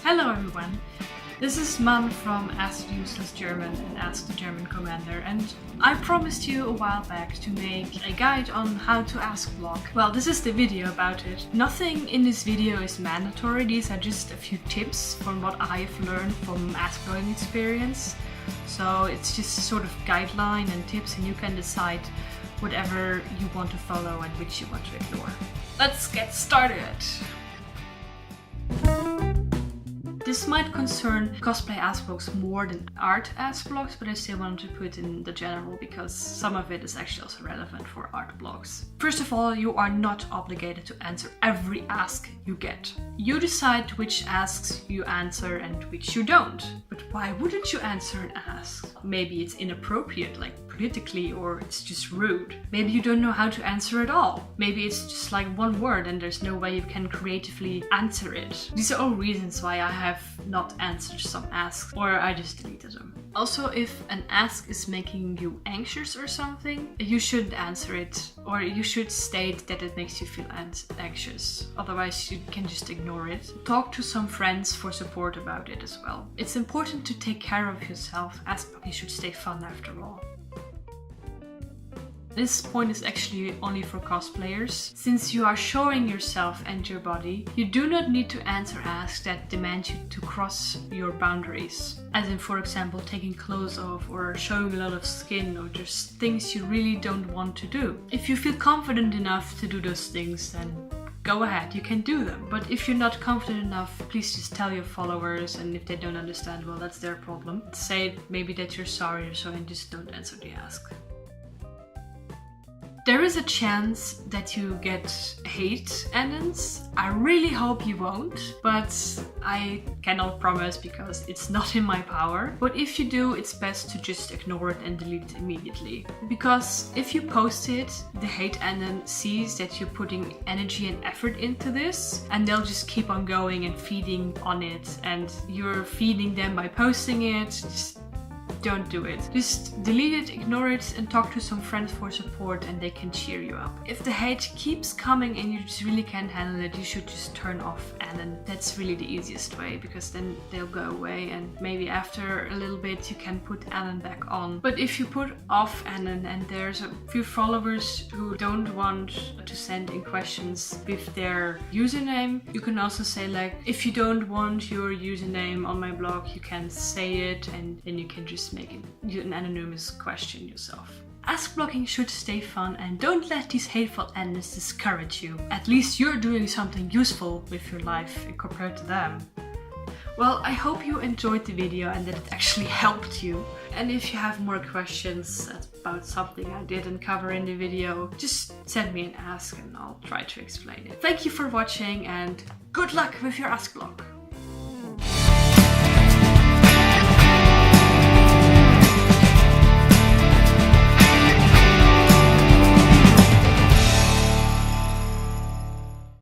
Hello everyone, this is Man from Ask Useless German and Ask the German Commander, and I promised you a while back to make a guide on how to Askblog. Well, this is the video about it. Nothing in this video is mandatory, these are just a few tips from what I've learned from Askblogging experience. So it's just a sort of guideline and tips, and you can decide whatever you want to follow and which you want to ignore. Let's get started! This might concern cosplay Askblogs more than art Askblogs, but I still wanted to put in the general because some of it is actually also relevant for art blogs. First of all, you are not obligated to answer every ask you get. You decide which asks you answer and which you don't. But why wouldn't you answer an ask? Maybe it's inappropriate, like politically, or it's just rude. Maybe you don't know how to answer at all. Maybe it's just like one word and there's no way you can creatively answer it. These are all reasons why I have not answered some asks, or I just deleted them. Also, if an ask is making you anxious or something, you shouldn't answer it, or you should state that it makes you feel anxious. Otherwise, you can just ignore it. Talk to some friends for support about it as well. It's important to take care of yourself, as you should stay fun after all. This point is actually only for cosplayers. Since you are showing yourself and your body, you do not need to answer asks that demand you to cross your boundaries. As in, for example, taking clothes off or showing a lot of skin, or just things you really don't want to do. If you feel confident enough to do those things, then go ahead, you can do them. But if you're not confident enough, please just tell your followers, and if they don't understand, well, that's their problem. Say maybe that you're sorry or so and just don't answer the ask. There is a chance that you get hate Anons. I really hope you won't, but I cannot promise because it's not in my power. But if you do, it's best to just ignore it and delete it immediately. Because if you post it, the hate Anon sees that you're putting energy and effort into this, and they'll just keep on going and feeding on it, and you're feeding them by posting it. Just don't do it. Just delete it, ignore it, and talk to some friends for support, and they can cheer you up. If the hate keeps coming and you just really can't handle it, you should just turn off Anon. That's really the easiest way, because then they'll go away, and maybe after a little bit you can put Anon back on. But if you put off Anon and there's a few followers who don't want to send in questions with their username, you can also say, like, if you don't want your username on my blog, you can say it, and then you can just make it an anonymous question yourself. Askblogging should stay fun, and don't let these hateful Anons discourage you. At least you're doing something useful with your life compared to them. Well, I hope you enjoyed the video and that it actually helped you. And if you have more questions about something I didn't cover in the video, just send me an ask and I'll try to explain it. Thank you for watching, and good luck with your Askblog!